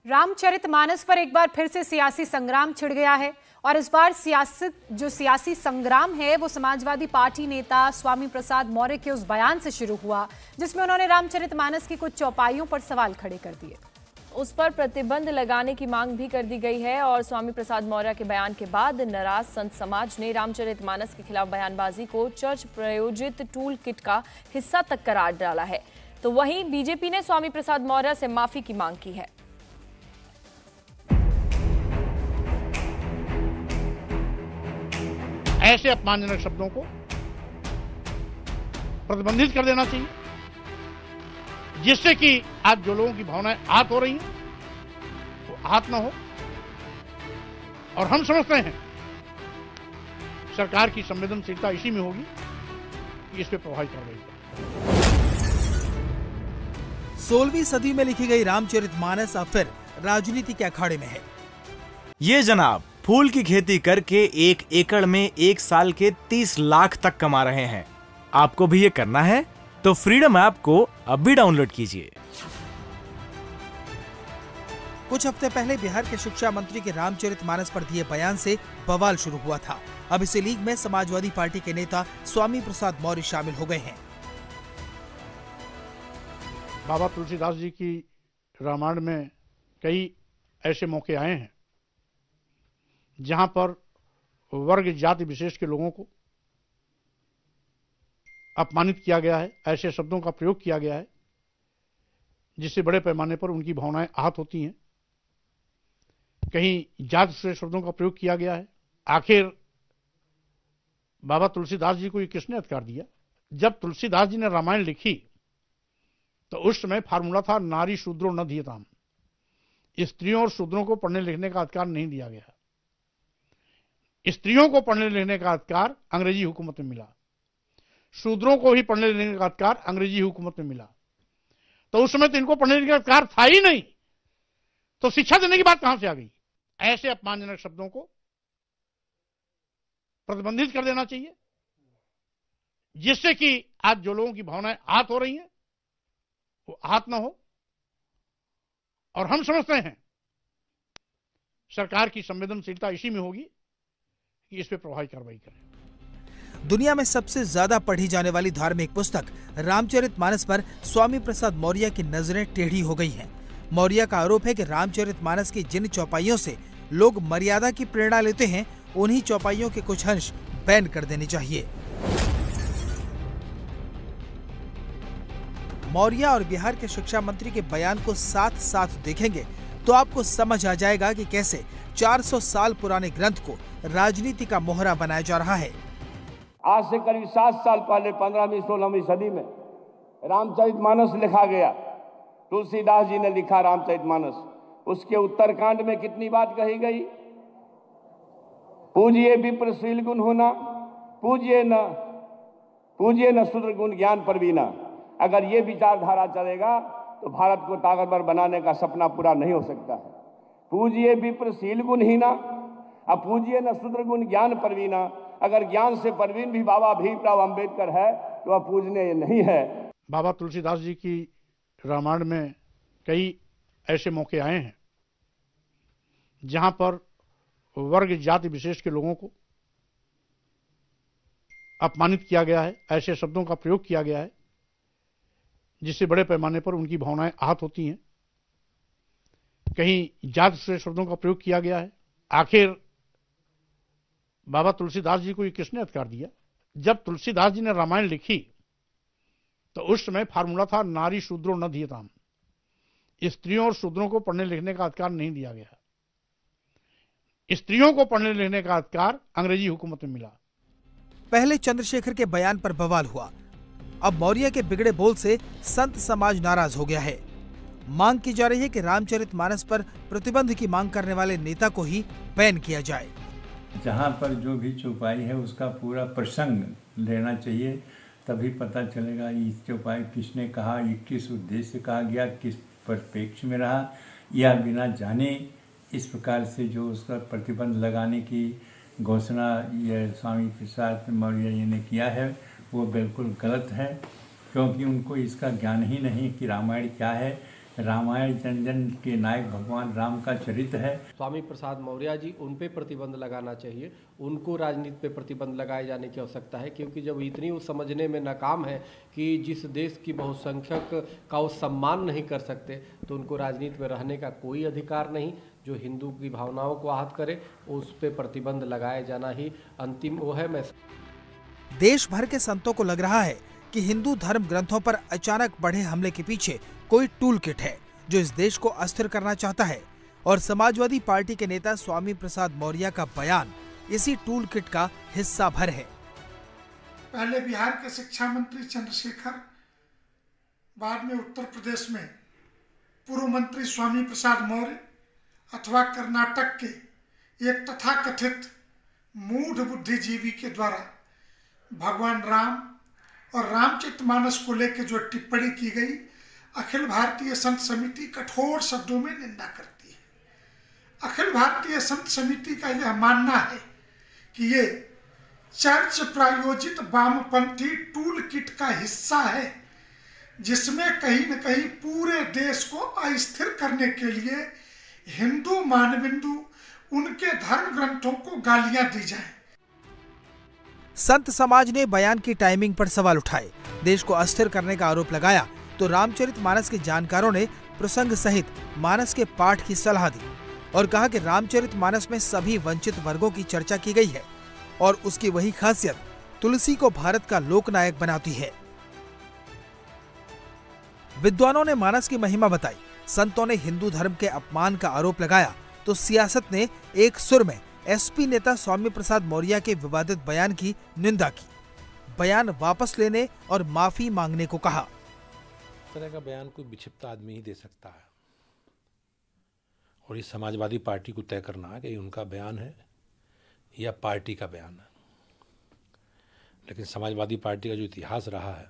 रामचरितमानस पर एक बार फिर से सियासी संग्राम छिड़ गया है और इस बार सियासी संग्राम है वो समाजवादी पार्टी नेता स्वामी प्रसाद मौर्य के उस बयान से शुरू हुआ जिसमें उन्होंने रामचरितमानस की कुछ चौपाइयों पर सवाल खड़े कर दिए। उस पर प्रतिबंध लगाने की मांग भी कर दी गई है और स्वामी प्रसाद मौर्य के बयान के बाद नाराज संत समाज ने रामचरितमानस के खिलाफ बयानबाजी को चर्च प्रायोजित टूल किट का हिस्सा तक करार डाला है। तो वहीं बीजेपी ने स्वामी प्रसाद मौर्य से माफी की मांग की है। ऐसे अपमानजनक शब्दों को प्रतिबंधित कर देना चाहिए जिससे कि आज जो लोगों की भावनाएं आहत हो रही हैं वो आहत ना हो। और हम समझते हैं सरकार की संवेदनशीलता इसी में होगी कि इस पे प्रभावी कार्रवाई करें। 16वीं सदी में लिखी गई रामचरितमानस अब फिर राजनीति के अखाड़े में है। ये जनाब फूल की खेती करके 1 एकड़ में 1 साल के 30 लाख तक कमा रहे हैं। आपको भी ये करना है तो फ्रीडम ऐप को अब भी डाउनलोड कीजिए। कुछ हफ्ते पहले बिहार के शिक्षा मंत्री के रामचरितमानस पर दिए बयान से बवाल शुरू हुआ था। अब इसी लीग में समाजवादी पार्टी के नेता स्वामी प्रसाद मौर्य शामिल हो गए हैं। बाबा तुलसीदास जी की रामायण में कई ऐसे मौके आए हैं जहां पर वर्ग जाति विशेष के लोगों को अपमानित किया गया है, ऐसे शब्दों का प्रयोग किया गया है जिससे बड़े पैमाने पर उनकी भावनाएं आहत होती हैं। कहीं जात से शब्दों का प्रयोग किया गया है। आखिर बाबा तुलसीदास जी को ये किसने अधिकार दिया? जब तुलसीदास जी ने रामायण लिखी तो उस समय फार्मूला था नारी शूद्रो न धीयताम। स्त्रियों और शूद्रों को पढ़ने लिखने का अधिकार नहीं दिया गया। स्त्रियों को पढ़ने लिखने का अधिकार अंग्रेजी हुकूमत में मिला, शूद्रों को ही पढ़ने लिखने का अधिकार अंग्रेजी हुकूमत में मिला। तो उस समय तो इनको पढ़ने लिखने का अधिकार था ही नहीं, तो शिक्षा देने की बात कहां से आ गई? ऐसे अपमानजनक शब्दों को प्रतिबंधित कर देना चाहिए जिससे कि आज जो लोगों की भावनाएं आहत हो रही हैं वो आहत ना हो। और हम समझते हैं सरकार की संवेदनशीलता इसी में होगी कि इस पे प्रभावी कार्रवाई करें। दुनिया में सबसे ज्यादा पढ़ी जाने वाली धार्मिक पुस्तक रामचरितमानस पर स्वामी प्रसाद मौर्य की नजरें टेढ़ी हो गई हैं। मौर्य का आरोप है कि रामचरितमानस की जिन चौपाइयों से लोग मर्यादा की प्रेरणा लेते हैं उन्हीं चौपाइयों के कुछ अंश बैन कर देने चाहिए। मौर्य और बिहार के शिक्षा मंत्री के बयान को साथ साथ देखेंगे तो आपको समझ आ जाएगा कि कैसे 400 साल पुराने ग्रंथ को राजनीति का मोहरा बनाया जा रहा है। आज से करीब 7 साल पहले 15वीं 16वीं सदी में रामचरितमानस लिखा गया। तुलसीदास जी ने लिखा रामचरितमानस। उसके उत्तरकांड में कितनी बात कही गई? पूजिए विप्रशील गुण होना, पूजिए न शूद्र गुण ज्ञान परवीना। अगर ये विचारधारा चलेगा तो भारत को ताकतवर बनाने का सपना पूरा नहीं हो सकता है। पूजिए विप्रशील गुण हीना, अब पूजिए न शूद्र गुण ज्ञान परवीना। अगर ज्ञान से परवीन भी बाबा भीमराव अंबेडकर है तो वह पूजने नहीं है। बाबा तुलसीदास जी की रामायण में कई ऐसे मौके आए हैं जहां पर वर्ग जाति विशेष के लोगों को अपमानित किया गया है, ऐसे शब्दों का प्रयोग किया गया है जिससे बड़े पैमाने पर उनकी भावनाएं आहत होती हैं। कहीं जात से शब्दों का प्रयोग किया गया है। आखिर बाबा तुलसीदास जी को ये किसने अधिकार दिया? जब तुलसीदास जी ने रामायण लिखी तो उस समय फार्मूला था नारी शूद्रो न धीयताम। स्त्रियों और शूद्रों को पढ़ने लिखने का अधिकार नहीं दिया गया। स्त्रियों को पढ़ने लिखने का अधिकार अंग्रेजी हुकूमत में मिला। पहले चंद्रशेखर के बयान पर बवाल हुआ। अब मौर्य के बिगड़े बोल से संत समाज नाराज हो गया है। मांग की जा रही है कि रामचरितमानस पर प्रतिबंध की मांग करने वाले नेता को ही बैन किया जाए। जहाँ पर जो भी चौपाई है उसका पूरा प्रसंग लेना चाहिए, तभी पता चलेगा ये चौपाई किसने कहा, ये किस उद्देश्य से कहा गया, किस परिप्रेक्ष्य में रहा, या बिना जाने इस प्रकार से जो उसका प्रतिबंध लगाने की घोषणा ये स्वामी प्रसाद मौर्य जी ने किया है वो बिल्कुल गलत है, क्योंकि उनको इसका ज्ञान ही नहीं कि रामायण क्या है, रामायण जन के नायक भगवान राम का चरित्र है। स्वामी प्रसाद मौर्य जी, उन पे प्रतिबंध लगाना चाहिए। उनको राजनीति पे प्रतिबंध लगाए जाने की आवश्यकता है, क्योंकि जब इतनी वो समझने में नाकाम है कि जिस देश की बहुसंख्यक का वो सम्मान नहीं कर सकते, तो उनको राजनीति में रहने का कोई अधिकार नहीं। जो हिंदू की भावनाओं को आहत करे, उस पे प्रतिबंध लगाया जाना ही अंतिम वो है। मैं देश भर के संतों को लग रहा है कि हिंदू धर्म ग्रंथों पर अचानक बढ़े हमले के पीछे कोई टूल किट है जो इस देश को अस्थिर करना चाहता है, और समाजवादी पार्टी के नेता स्वामी प्रसाद मौर्य का बयान इसी टूल किट का हिस्सा भर है। पहले बिहार के शिक्षा मंत्री चंद्रशेखर, बाद में उत्तर प्रदेश में पूर्व मंत्री स्वामी प्रसाद मौर्य, अथवा कर्नाटक के एक तथाकथित मूढ़ बुद्धिजीवी के द्वारा भगवान राम और रामचरितमानस को लेकर जो टिप्पणी की गई, अखिल भारतीय संत समिति कठोर शब्दों में निंदा करती है। अखिल भारतीय संत समिति का यह मानना है कि ये चर्च प्रायोजित वामपंथी टूल किट का हिस्सा है, जिसमें कहीं न कहीं पूरे देश को अस्थिर करने के लिए हिंदू मानबिंदु उनके धर्म ग्रंथों को गालियां दी जाएं। संत समाज ने बयान की टाइमिंग पर सवाल उठाए, देश को अस्थिर करने का आरोप लगाया, तो रामचरितमानस के जानकारों ने प्रसंग सहित मानस के पाठ की सलाह दी और कहा कि रामचरितमानस में सभी वंचित वर्गों की चर्चा की गई है और उसकी वही खासियत तुलसी को भारत का लोकनायक बनाती है। विद्वानों ने मानस की महिमा बताई, संतों ने हिंदू धर्म के अपमान का आरोप लगाया, तो सियासत ने एक सुर में एसपी नेता स्वामी प्रसाद मौर्य के विवादित बयान की निंदा की, बयान वापस लेने और माफी मांगने को कहा। इस तरह का बयान कोई विक्षिप्त आदमी ही दे सकता है, और ये समाजवादी पार्टी को तय करना है कि उनका बयान है या पार्टी का बयान है। लेकिन समाजवादी पार्टी का जो इतिहास रहा है,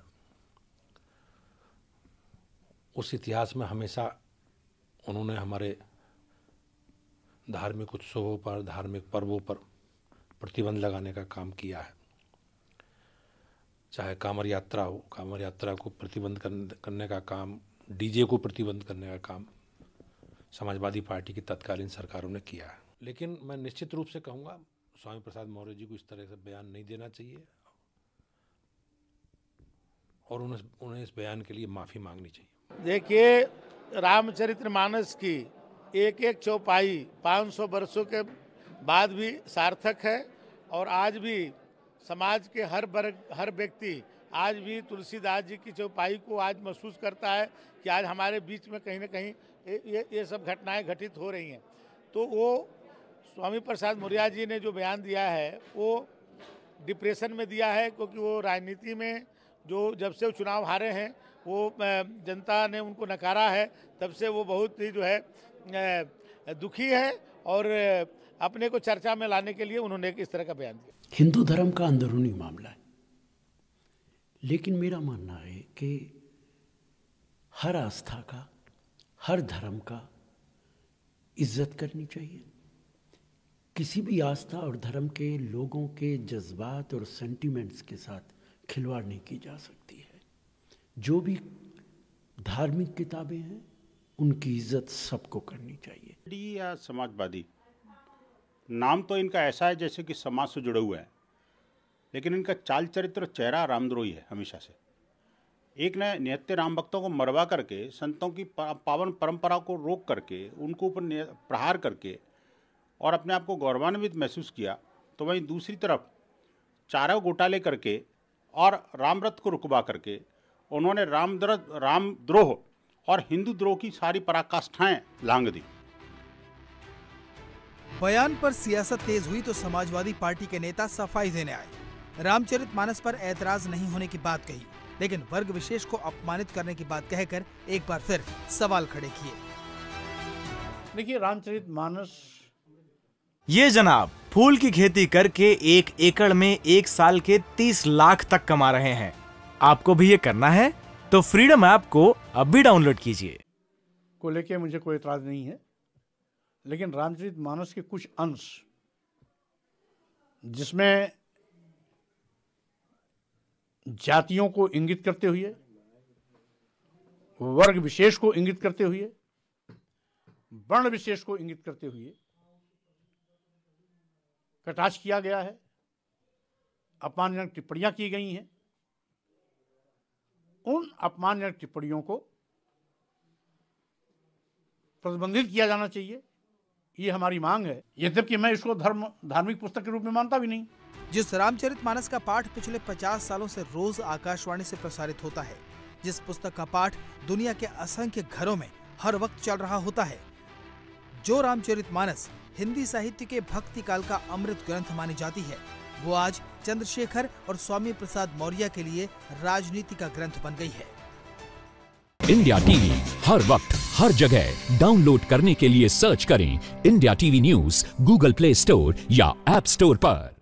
उस इतिहास में हमेशा उन्होंने हमारे धार्मिक उत्सवों पर, धार्मिक पर्वों पर प्रतिबंध लगाने का काम किया है। चाहे कांवड़ यात्रा हो, कांवड़ यात्रा को प्रतिबंध करने का काम, डीजे को प्रतिबंध करने का काम समाजवादी पार्टी की तत्कालीन सरकारों ने किया है। लेकिन मैं निश्चित रूप से कहूँगा, स्वामी प्रसाद मौर्य जी को इस तरह से बयान नहीं देना चाहिए और उन्हें इस बयान के लिए माफ़ी मांगनी चाहिए। देखिए, रामचरितमानस की एक एक चौपाई 500 वर्षों के बाद भी सार्थक है, और आज भी समाज के हर वर्ग, हर व्यक्ति आज भी तुलसीदास जी की चौपाई को आज महसूस करता है कि आज हमारे बीच में कहीं ना कहीं ये सब घटनाएं घटित हो रही हैं। तो वो स्वामी प्रसाद मौर्य जी ने जो बयान दिया है वो डिप्रेशन में दिया है, क्योंकि वो राजनीति में जो जब से वो चुनाव हारे हैं, वो जनता ने उनको नकारा है, तब से वो बहुत ही जो है दुखी है, और अपने को चर्चा में लाने के लिए उन्होंने इस तरह का बयान दिया। हिंदू धर्म का अंदरूनी मामला है, लेकिन मेरा मानना है कि हर आस्था का, हर धर्म का इज्जत करनी चाहिए। किसी भी आस्था और धर्म के लोगों के जज्बात और सेंटिमेंट्स के साथ खिलवाड़ नहीं की जा सकती है। जो भी धार्मिक किताबें हैं, उनकी इज्जत सबको करनी चाहिए। या समाजवादी नाम तो इनका ऐसा है जैसे कि समाज से जुड़े हुए हैं, लेकिन इनका चाल चरित्र और चेहरा रामद्रोही है हमेशा से। एक ने निहत्थे राम भक्तों को मरवा करके, संतों की पावन परंपरा को रोक करके, उनको ऊपर प्रहार करके और अपने आप को गौरवान्वित महसूस किया, तो वहीं दूसरी तरफ चारों घोटाले करके और रामरथ को रुकवा करके उन्होंने रामद्रोह और हिंदू द्रोह की सारी पराकाष्ठाएं लांघ दी। बयान पर सियासत तेज हुई तो समाजवादी पार्टी के नेता सफाई देने आए, रामचरितमानस पर ऐतराज नहीं होने की बात कही, लेकिन वर्ग विशेष को अपमानित करने की बात कहकर एक बार फिर सवाल खड़े किए। देखिए, रामचरितमानस ये जनाब फूल की खेती करके 1 एकड़ में 1 साल के 30 लाख तक कमा रहे हैं। आपको भी ये करना है तो फ्रीडम ऐप को अब भी डाउनलोड कीजिए। को लेके मुझे कोई एतराज नहीं है, लेकिन रामचरितमानस के कुछ अंश जिसमें जातियों को इंगित करते हुए वर्ग विशेष को इंगित करते हुए, वर्ण विशेष को इंगित करते हुए कटाक्ष किया गया है, अपमानजनक टिप्पणियां की गई हैं। उन अपमानजनक टिप्पणियों को प्रतिबंधित किया जाना चाहिए, ये हमारी मांग है। यद्यपि मैं इसको धार्मिक पुस्तक के रूप में मानता भी नहीं। जिस रामचरितमानस का पाठ पिछले 50 सालों से रोज आकाशवाणी से प्रसारित होता है, जिस पुस्तक का पाठ दुनिया के असंख्य घरों में हर वक्त चल रहा होता है, जो रामचरितमानस हिंदी साहित्य के भक्ति काल का अमृत ग्रंथ मानी जाती है, वो आज चंद्रशेखर और स्वामी प्रसाद मौर्य के लिए राजनीति का ग्रंथ बन गई है। इंडिया टीवी हर वक्त हर जगह डाउनलोड करने के लिए सर्च करें India TV news Google play store या ऐप स्टोर पर।